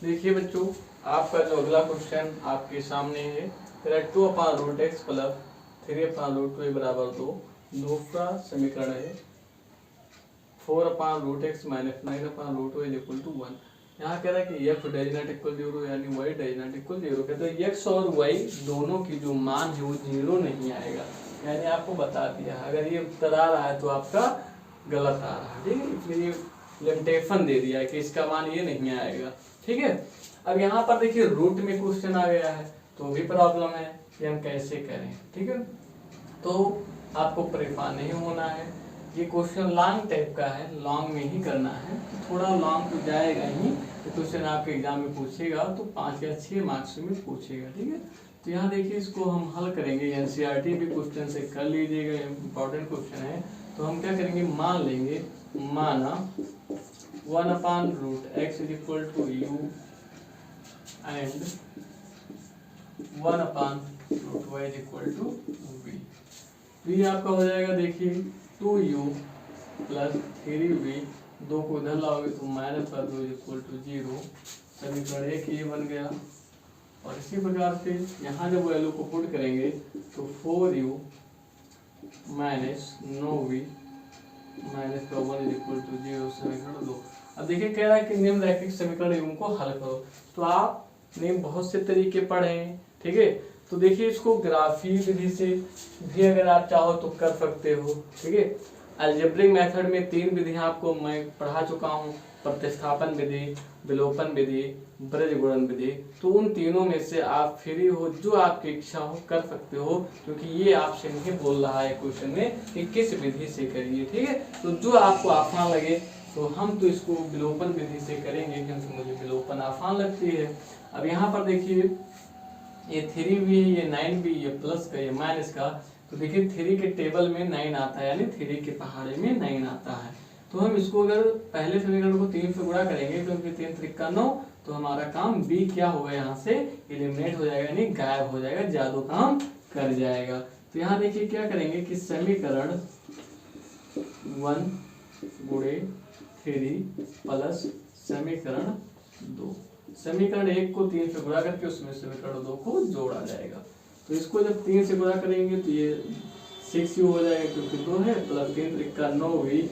देखिए बच्चों, आपका जो अगला क्वेश्चन आपके सामने है, तेरा 2/√x प्लस 3/√y बराबर 2। दूसरा समीकरण है 4/√x minus 9/√y is equal to 1। यहाँ कह रहा है कि f डज नॉट इक्वल 0 यानी y डज नॉट इक्वल 0। कहते हैं x और y दोनों की जो मान है वो 0 नहीं आएगा, यानी आपको बता दिया अगर ये उत्तर आ रहा है तो आपका गलत आ रहा है, ठीक है। इसलिए लिमिटेशन दे दिया है कि इसका मान ये नहीं आएगा, ठीक है। अब यहाँ पर देखिए रूट में क्वेश्चन आ गया है तो भी प्रॉब्लम है कि हम कैसे करें, ठीक है। तो आपको परेशान नहीं होना है, ये क्वेश्चन लॉन्ग टाइप का है, लॉन्ग में ही करना है, तो थोड़ा लॉन्ग तो जाएगा ही। तो क्वेश्चन आपके एग्जाम में पूछेगा तो 5 या 6 मार्क्स में पूछेगा, ठीक है। तो यहाँ देखिए इसको हम हल करेंगे, एनसीईआरटी भी क्वेश्चन से कर लीजिएगा, इम्पोर्टेंट क्वेश्चन है। तो हम क्या करेंगे, मान लेंगे, माना 1/√x is equal to u and 1/√y is equal to v। v आपका हो जाएगा देखिए 2u प्लस 3v, 2 को इधर लाओगे तो -2 इज इक्वल टू 0। समीकरण 1 ये बन गया। और इसी प्रकार से यहाँ जब वैल्यू को पुट करेंगे तो 4u minus 9v minus 1 is equal to 0। समीकरण 2। अब देखिए कह रहा है कि निम्नलिखित समीकरण एवं को हल करो। तो आपने बहुत से तरीके पढ़े हैं, ठीक है। तो देखिए इसको ग्राफीय विधि से भी अगर आप चाहो तो कर सकते हो, ठीक है। अलजेब्रिक मेथड में 3 विधियां आपको मैं पढ़ा चुका हूँ, प्रतिस्थापन विधि, विलोपन विधि, बीजगुणन विधि। तो उन तीनों में से आप फ्री हो, जो आपकी इच्छा हो कर सकते हो, क्योंकि ये आपसे नहीं बोल रहा है क्वेश्चन में कि किस विधि से करिए, ठीक है। तो जो आपको आसान लगे, तो हम तो इसको विलोपन विधि से करेंगे क्योंकि मुझे विलोपन आसान लगती है। अब यहाँ पर देखिए ये 3 भी है, ये 9 भी, ये प्लस का, ये माइनस का। तो देखिए 3 के टेबल में 9 आता है, यानी 3 के पहाड़े में 9 आता है। तो हम इसको अगर पहले समीकरण को 3 से गुणा करेंगे, क्योंकि 3 3 9, तो हमारा काम बी क्या होगा, यहाँ से एलिमिनेट हो जाएगा, यानी गायब हो जाएगा, जादू काम कर जाएगा। तो यहाँ देखिए क्या करेंगे कि समीकरण 1 गुणे 3 प्लस समीकरण 2, समीकरण 1 को 3 से गुणा करके उसमें समीकरण 2 को जोड़ा जाएगा। तो इसको जब 3 से गुणा करेंगे तो ये 6u हो जाएगा, क्योंकि 2 है, प्लस 3 3 9v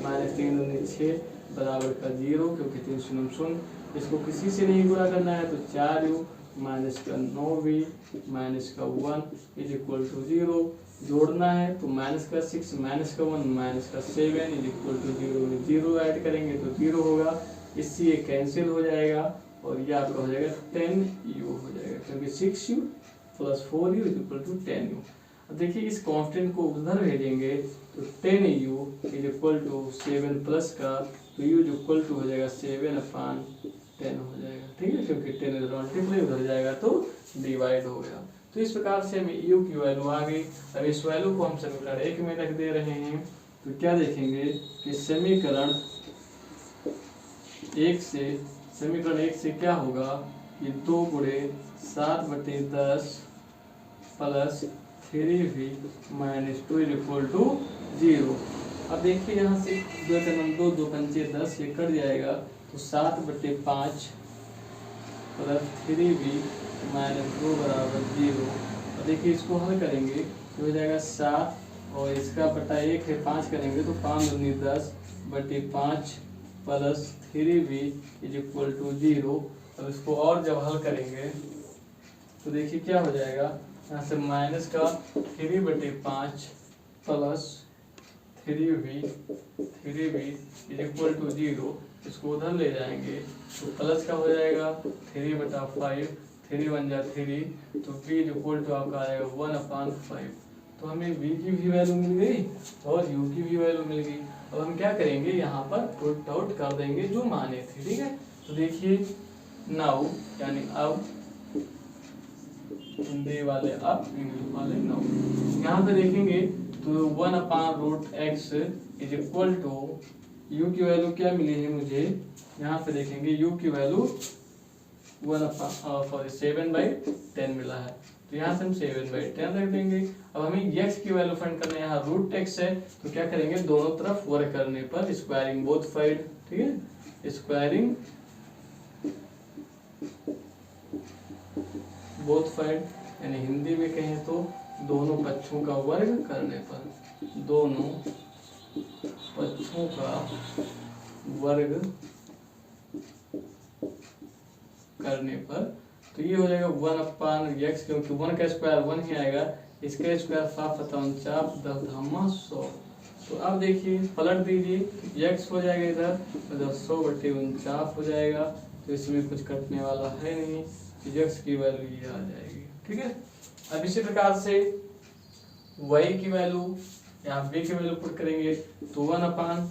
माइनस 3 2 6 बराबर का 0, क्योंकि 3 0 0। इसको किसी से नहीं गुणा करना है तो 4u माइनस का 9v माइनस का 1 इज इक्वल टू 0। जोड़ना है तो माइनस का 6 माइनस का 1 माइनस का 7 इज इक्वल टू 0। 0 ऐड करेंगे तो 0 होगा, इससे ये कैंसिल हो जाएगा और ये आपका हो जाएगा 10u हो जाएगा, क्योंकि 6u plus 4u is equal to 10u। अब देखिए इस कांस्टेंट को उधर भेजेंगे तो 10u is equal to 7 plus का, तो u इज इक्वल टू हो जाएगा 7/10 हो जाएगा, ठीक है, क्योंकि 10 इधर मल्टीप्लाई उधर जाएगा तो डिवाइड हो गया। तो इस प्रकार से हमें u की वैल्यू आ गई। अब इस वैल्यू को हम समीकरण 1 में रख दे रहे हैं, तो क्या देखेंगे कि समीकरण 1 से क्या होगा कि 2 गुणे 7/10 plus 3v minus 2 is equal to 0। अब देखिए यहाँ से 2 2 2 5 10 ये कट जाएगा, तो 7/5 प्लस 3v माइनस 2 बराबर 0। अब देखिए इसको हल करेंगे तो हो जाएगा 7 और इसका बटा 1 है, 5 करेंगे तो 5 दूनी 10/5 plus 3v is equal to 0। अब इसको और जब हल करेंगे तो देखिए क्या हो जाएगा, यहाँ से माइनस का 3/5 plus 3v is equal to 0। इसको उधर ले जाएंगे तो प्लस का हो जाएगा 3/5, 3 बन जा 3, तो v इज इक्वल टू आपका आएगा 1/5। तो हमें v की भी वैल्यू मिल गई और u की भी वैल्यू मिल गई। अब हम क्या करेंगे, यहाँ पर पुट आउट कर देंगे जो माने थे, ठीक है। तो देखिए नाउ यानी अब, हिंदी वाले अब, इंग्लिश वाले नाउ। यहाँ पे देखेंगे तो 1/√x is equal to u की वैल्यू क्या मिली है मुझे, यहाँ पे देखेंगे u की वैल्यू 7/10 मिला है, तो यहाँ से हम 7/10 रख देंगे। अब हमें x की वैल्यू फाइंड करना है, यहाँ √x है, तो क्या करेंगे दोनों तरफ वर्क करने पर स्क्वायरिंग बोथ साइड, ठीक है, स्क्वायरिंग बोथ साइड, यानी हिंदी में कहें तो दोनों पक्षों का वर्ग करने पर, दोनों पक्षों का वर्ग करने पर, तो ये हो जाएगा 1/x, क्योंकि 1 का स्क्वायर 1 ही आएगा, इसका स्क्वायर 7/49 तो अब देखिए पलट दीजिए, x हो जाएगा इधर, मतलब 100/49 हो जाएगा, तो इसमें कुछ कटने वाला है नहीं, x की वैल्यू ये आ जाएगी। ठीक है, अब इसी प्रकार से y की वैल्यू या v की वैल्यू पुट करेंगे तो 1/,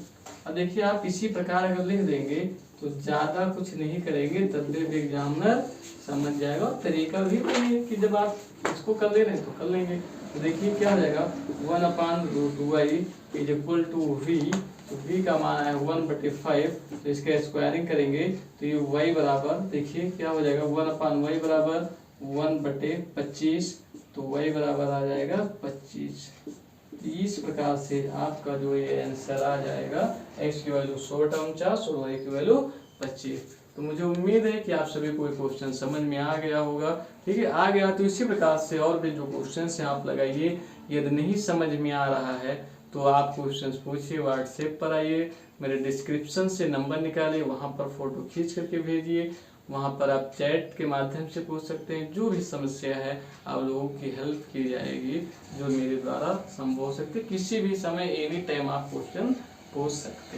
अब देखिए आप इसी प्रकार अगर लिख देंगे तो ज़्यादा कुछ नहीं करेंगे, तब भी एग्जामिनर समझ जाएगा, और तरीका भी वही है कि जब आप इसको कर ले रहे हैं तो कर लेंगे। तो देखिए क्या हो जाएगा, 1/√y is equal to v, तो v का मान है 1/5, तो इसका स्क्वायरिंग करेंगे तो ये y बराबर, देखिए क्या हो जाएगा, 1/y बराबर 1/25, तो y बराबर आ जाएगा 25। इस प्रकार से आपका जो ये आंसर आ जाएगा, x की वैल्यू 100/49 और y की वैल्यू 25। तो मुझे उम्मीद है कि आप सभी को ये क्वेश्चन समझ में आ गया होगा। ठीक है, आ गया तो इसी प्रकार से और भी जो क्वेश्चन हैं आप लगाइए। यदि नहीं समझ में आ रहा है तो आप क्वेश्चन पूछिए, व्हाट्सएप पर आइए, मेरे डिस्क्रिप्शन से नंबर निकालिए, वहाँ पर फोटो खींच करके भेजिए, वहाँ पर आप चैट के माध्यम से पूछ सकते हैं। जो भी समस्या है आप लोगों की हेल्प की जाएगी, जो मेरे द्वारा संभव हो सकती है। किसी भी समय एनी टाइम आप क्वेश्चन पूछ सकते